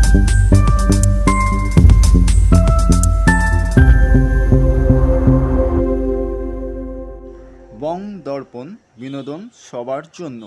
বং দর্পণ, বিনোদন সবার জন্য।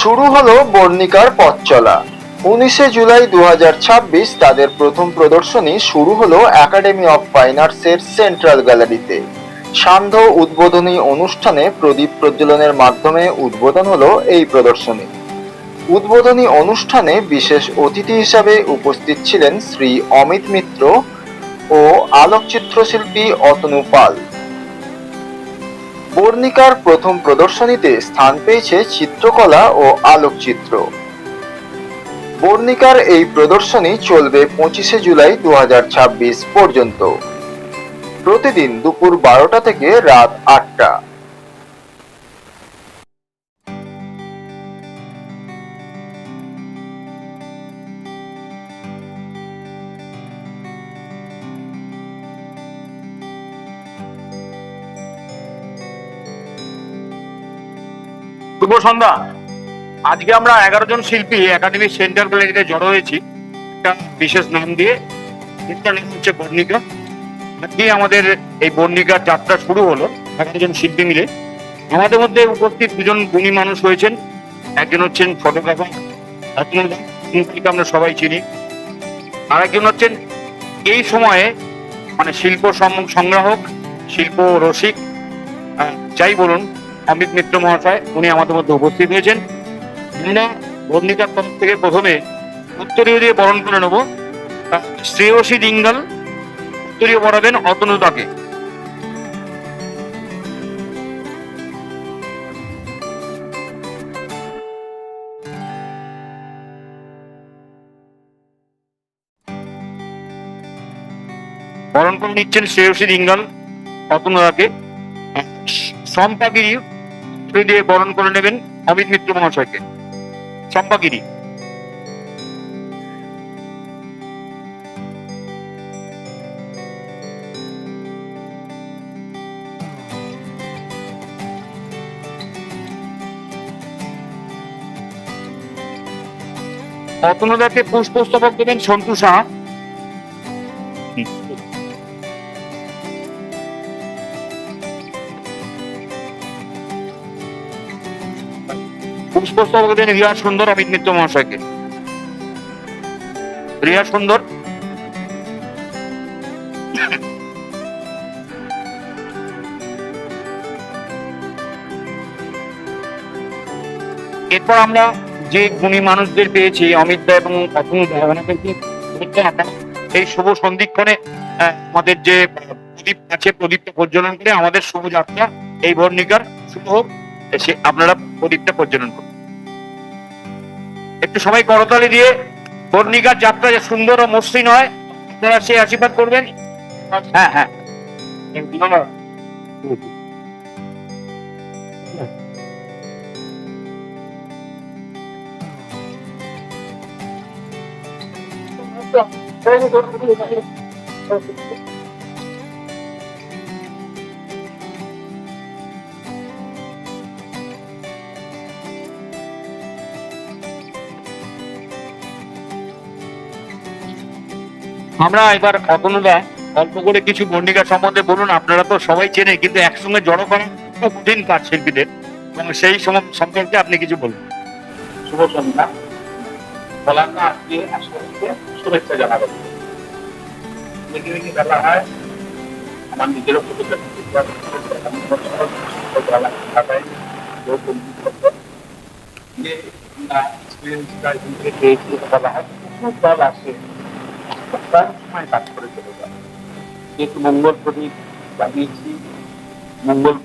শুরু হলো বর্ণিকার পথ চলা। 19শে জুলাই 2026 তাদের প্রথম প্রদর্শনী শুরু হলো একাডেমি অফ ফাইন আর্টসের সেন্ট্রাল গ্যালারিতে। সান্ধ্য উদ্বোধনী অনুষ্ঠানে প্রদীপ প্রজ্বলনের মাধ্যমে উদ্বোধন হলো এই প্রদর্শনী। উদ্বোধনী অনুষ্ঠানে বিশেষ অতিথি হিসাবে উপস্থিত ছিলেন শ্রী অমিত মিত্র ও আলোকচিত্রশিল্পী অতনু পাল। বর্ণিকার প্রথম প্রদর্শনীতে স্থান পেয়েছে চিত্রকলা ও আলোকচিত্র। বর্ণিকার এই প্রদর্শনী চলবে 25শে জুলাই 2026 পর্যন্ত, প্রতিদিন দুপুর 12টা থেকে রাত 8টা। শুভ সন্ধ্যা। আজকে আমরা 11 জন শিল্পী একাডেমি সেন্ট্রাল গ্যালারিতে জড়ো হয়েছি একটা বিশেষ নাম দিয়ে। এটার নাম হচ্ছে বর্ণিকা। আজকে আমাদের এই বর্ণিকার যাত্রা শুরু হলো 11 জন শিল্পী মিলে। আমাদের মধ্যে উপস্থিত দুজন গুণী মানুষ হয়েছেন। একজন হচ্ছেন ফটোগ্রাফার, একজনকে আমরা সবাই চিনি। আর একজন হচ্ছেন এই সময়ে মানে শিল্প সংগ্রাহক, শিল্প রসিক, যাই বলুন, অমিত মিত্র মহাশয়। উনি আমাদের মধ্যে উপস্থিত হয়েছেন। আমরা বর্ণিকার তরফ থেকে প্রথমে উত্তরীয় দিয়ে বরণ করে নেব। শ্রেয়সী দিঙ্গাল উত্তরীয় পড়াবেন অতনুদাকে। বরণ করে নিচ্ছেন শ্রেয়সী দিঙ্গাল অতনুদাকে। সম্পাগিরি দিয়ে বরণ করে নেবেন অমিত মিত্র মহাশয়কে। সম্পাগিরি। অতনুদাকে পুষ্পস্তবক দেবেন সন্তু সাহা। পুষ্পস্তবক দেন রিয়া সুন্দর অমিত মিত্র মহাশয়কে। রিয়া সুন্দর। এরপর আমরা যে গুণী মানুষদের পেয়েছি অমিত দা এবং অতনু দা, ওনাদেরকে এই শুভ সন্ধিক্ষণে আমাদের যে প্রদীপ আছে প্রদীপটা প্রজ্বলন করে আমাদের শুভ যাত্রা এই বর্ণিকার শুভ হোক। আপনারা প্রদীপটা প্রজ্বলন করুন। একটু সবাই করতালি দিয়ে বর্ণিকার যাত্রা যে সুন্দর ও মসৃণ হয় আপনারা সেই আশীর্বাদ করবেন। হ্যাঁ হ্যাঁ, আমরা এবার অতনুদা অল্প করে কিছু বর্ণিকা সম্বন্ধে বলুন। আপনারা তো সবাই চেনে, কিন্তু একসঙ্গে জড়ো করা কঠিন কাজ শিল্পীদের, এবং সেই সম্পর্কে আপনি কিছু বলুন। শুভ সন্ধ্যা। বলাকা আজকে আসলে শুভেচ্ছা জানাবেন। বেলা হয় আমার নিজেরও ফটোগ্রাফি সময় কাজ করে চলে যায়। যেহেতু মঙ্গল প্রদীপ লাগিয়েছি, মঙ্গল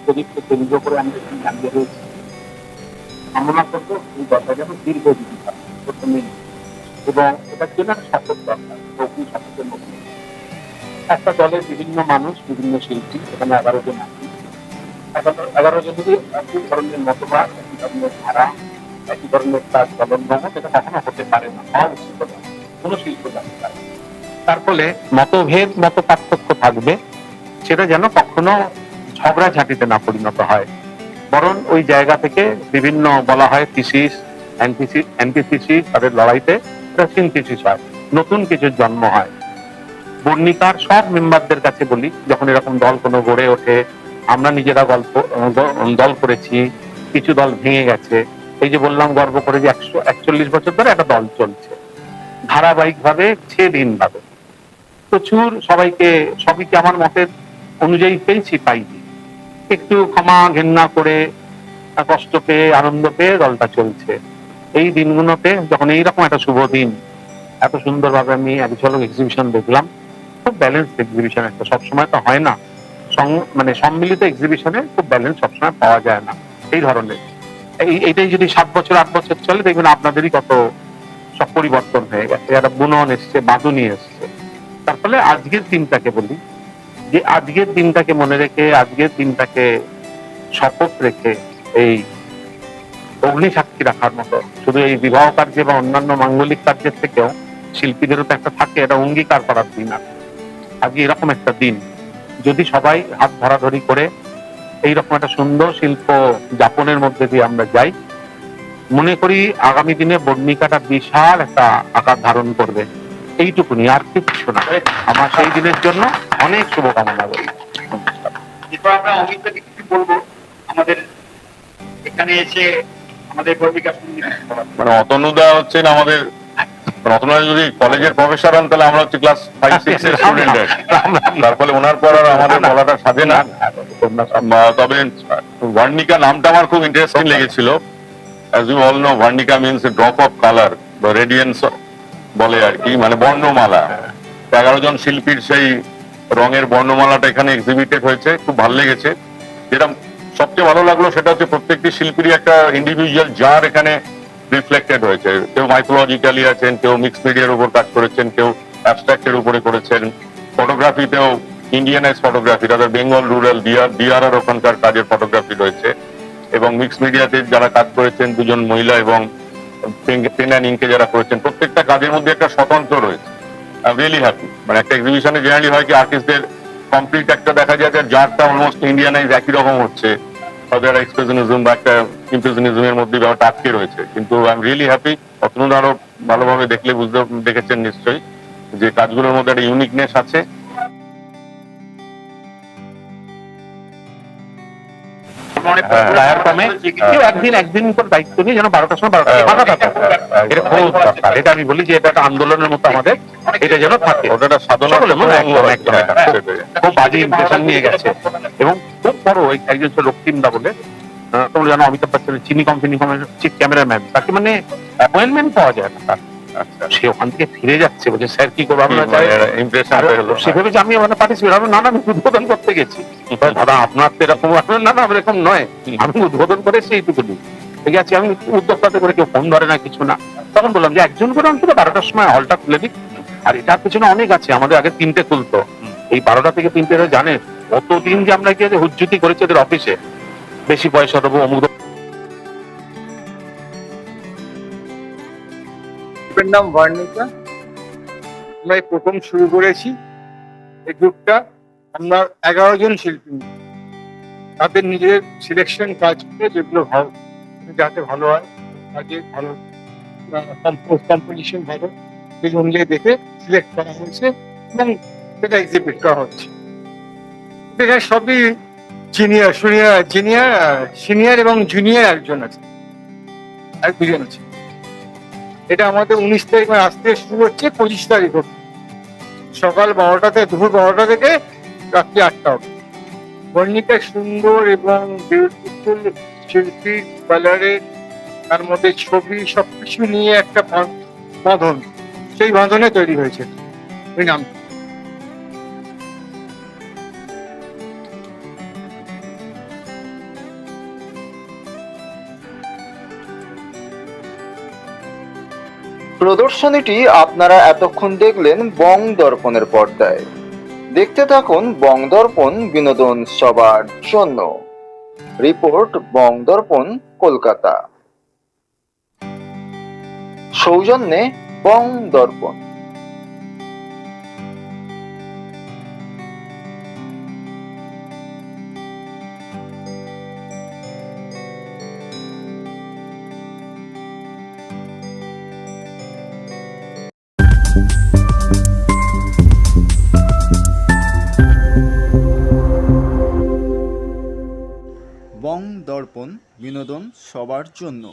প্রদীপকে কেন্দ্র করে আমরা এখানে দাঁড়িয়ে রয়েছি। কামনা করবো এই কথা যেন দীর্ঘদিন হয় প্রথমে, এবং এটার জন্য শাসক দরকার, প্রকৃতি শাসকের মধ্যে একটা দলের বিভিন্ন মানুষ, বিভিন্ন শিল্পী, এখানে 11 জন আছি। 11 জনেরই একই ধরনের মতবাদ, একই ধরনের ধারা, একই ধরনের কাজ চলন এটা কখনো হতে পারে না, হওয়া উচিত না, কোনো শিল্প জানতে পারে। তার ফলে মতভেদ, মত পার্থক্য থাকবে, সেটা যেন কখনো ঝগড়াঝাটিতে না পরিণত হয়, বরং ওই জায়গা থেকে বিভিন্ন বলা হয় থিসিস, অ্যান্টিথিসিস, তাদের লড়াইতে সিনথিসিস হয়, নতুন কিছুর জন্ম হয়। বর্ণিকার সব মেম্বারদের কাছে বলি, যখন এরকম দল কোনো গড়ে ওঠে, আমরা নিজেরা দল করেছি, কিছু দল ভেঙে গেছে, এই যে বললাম গর্ব করে যে 141 বছর ধরে একটা দল চলছে ধারাবাহিক ভাবে, দিন ভাবে, প্রচুর সবাইকে আমার মতের অনুযায়ী পেয়েছি, পাইনি, একটু ক্ষমা ঘেন্না করে, কষ্ট পেয়ে, আনন্দ পেয়ে দলটা চলছে। এই দিনগুলোতে যখন এইরকম একটা শুভ দিন, এত সুন্দরভাবে আমি এক ঝলক এক্সিবিশন দেখলাম, খুব ব্যালেন্স এক্সিবিশন, একটা সবসময় তো হয় না, মানে সম্মিলিত এক্সিবিশনে খুব ব্যালেন্স সবসময় পাওয়া যায় না এই ধরনের। এইটাই যদি 7 বছর 8 বছর চলে, দেখবেন আপনাদেরই কত সব পরিবর্তন হয়ে গেছে, একটা বুনন এসছে, বাঁধুনি এসছে। তার ফলে আজকের দিনটাকে বলি যে আজকের দিনটাকে মনে রেখে, আজকের দিনটাকে শপথ রেখে, এই অগ্নি সাক্ষী রাখার মতো, শুধু এই বিবাহ কার্যে বা অন্যান্য মাঙ্গলিক কার্যের থেকেও শিল্পীদেরও তো একটা থাকে, এটা অঙ্গীকার করার দিন। আজকে এরকম একটা দিন যদি সবাই হাত ধরাধরি করে এইরকম একটা সুন্দর শিল্প যাপনের মধ্যে দিয়ে আমরা যাই, মনে করি আগামী দিনে বর্ণিকাটা বিশাল একটা আকার ধারণ করবে। এইটুকুনি, আর কিছু না। আমার সেই দিনের জন্য অনেক শুভকামনা করি। এরপর আমরা অমিতকে কিছু বলবো, আমাদের এখানে এসে আমাদের বর্ণিকা মানে অতনুদা হচ্ছেন আমাদের, অতনুদা যদি কলেজের প্রফেসর হন তাহলে আমরা হচ্ছে ক্লাস 5-6 এর স্টুডেন্ট, তার ফলে ওনার পর আর আমাদের বলাটা সাজে না। তবে বর্ণিকা নামটা আমার খুব ইন্টারেস্টিং লেগেছিল। As you all know, Varnika means a drop of color, বা রেডিয়েন্স বলে আর কি, মানে বর্ণমালা। 11 জন শিল্পীর সেই রঙের বর্ণমালাটা এখানে এক্সিবিটেড হয়েছে, খুব ভালো লেগেছে। যেটা সবচেয়ে ভালো লাগলো সেটা হচ্ছে প্রত্যেকটি শিল্পীরই একটা ইন্ডিভিজুয়াল জার এখানে রিফ্লেক্টেড হয়েছে। কেউ মাইথোলজিক্যালি আছেন, কেউ মিক্স মিডিয়ার উপর কাজ করেছেন, কেউ অ্যাবস্ট্রাক্টের উপরে করেছেন, ফটোগ্রাফিতেও ইন্ডিয়ানাইজ ফটোগ্রাফি, তাদের বেঙ্গল রুরাল ডিআরআর ওখানকার কাজের ফটোগ্রাফি রয়েছে, এবং মিক্স মিডিয়াতে যারা কাজ করেছেন দুজন মহিলা, এবং পেন অ্যান্ড ইঙ্কে যারা করেছেন, প্রত্যেকটা কাজের মধ্যে একটা স্বতন্ত্র রয়েছে। I am really happy. মানে একটা এক্সিবিশনে জেনারেলি হয় কি আর্টিস্টদের কমপ্লিট একটা দেখা যায় যে জারটা অলমোস্ট ইন্ডিয়ানাইজ একই রকম হচ্ছে, হয়তো একটা এক্সপ্রেশনিজম বা একটা ইমপ্রেশনিজমের মধ্যে ব্যাপারটা আটকে রয়েছে। কিন্তু আই এম রিয়েলি হ্যাপি। অতনুদা আরো ভালোভাবে দেখেছেন নিশ্চয়ই যে কাজগুলোর মধ্যে একটা ইউনিকনেস আছে। একদিন করে দায়িত্ব নিয়ে যেন 12টার সময় 12টা ফাঁকা থাকে, এটা খুব দরকার। এটা আমি বলি যে এটা একটা আন্দোলনের মতো আমাদের, এটা যেন থাকে। ওটা সাধনা, খুব বাজে ইমপ্রেশন নিয়ে গেছে। এবং খুব বড় একজন রক্তিমদা বলে, তোমরা জানো অমিতাভ বচ্চনের চিনি কোম্পানির চিফ ক্যামেরাম্যান, তাকে মানে অ্যাপয়েন্টমেন্ট পাওয়া যায় না তার। সে ওখান থেকে ফিরে যাচ্ছে, বলছে স্যার কি করবো আমরা, সেভাবে যে আমি ওখানে পার্টিসিপেট, না আমি উদ্বোধন করতে গেছি। দাদা আপনার তো এরকম, না না এরকম নয়, আমি উদ্বোধন করেছি এইটুকুনি, ঠিক আছে। আমি উদ্যোক্তাতে করে কেউ ফোন ধরে না, কিছু না। তখন বললাম যে একজন করে অন্তত 12টার সময় হলটা খুলে দিক। আর এটার পেছনে অনেক আছে, আমাদের আগে 3টে খুলতো, এই 12টা থেকে 3টে জানে কতদিন যে আমরা গিয়ে হুজ্জুতি করেছি ওদের অফিসে, বেশি পয়সা দেবো অমুক। নাম ভার্নিকা। আমরা এই প্রথম শুরু করেছি এই গ্রুপটা। আমরা 11 জন শিল্পী, তাদের নিজের সিলেকশন কাজ করে, যেগুলো ভালো যাতে ভালো হয়, কাজে ভালো কম্পোজিশন ভালো, সেই অনুযায়ী দেখে সিলেক্ট করা হয়েছে এবং সেটা এক্সিবিট করা হচ্ছে। এখানে সবই সিনিয়র এবং জুনিয়র একজন আছে, আর 2জন আছে। এটা আমাদের 19 তারিখ, মানে আজ থেকে শুরু হচ্ছে, 25 তারিখ সকাল 12টা থেকে, দুপুর 12টা থেকে রাত্রি 8টা অবধি। বর্ণিকা সুন্দর এবং বিউটিফুল শিল্পী, কালারে, তার মধ্যে ছবি, সবকিছু নিয়ে একটা বাঁধন, সেই বাঁধনে তৈরি হয়েছে ওই নাম। প্রদর্শনীটি আপনারা এতক্ষণ দেখলেন বং দর্পণের পর্দায়। দেখতে থাকুন বং দর্পণ, বিনোদন সবার জন্য। রিপোর্ট বং দর্পণ, কলকাতা। সৌজন্যে বং দর্পণ। বং দর্পণ, বিনোদন সবার জন্য।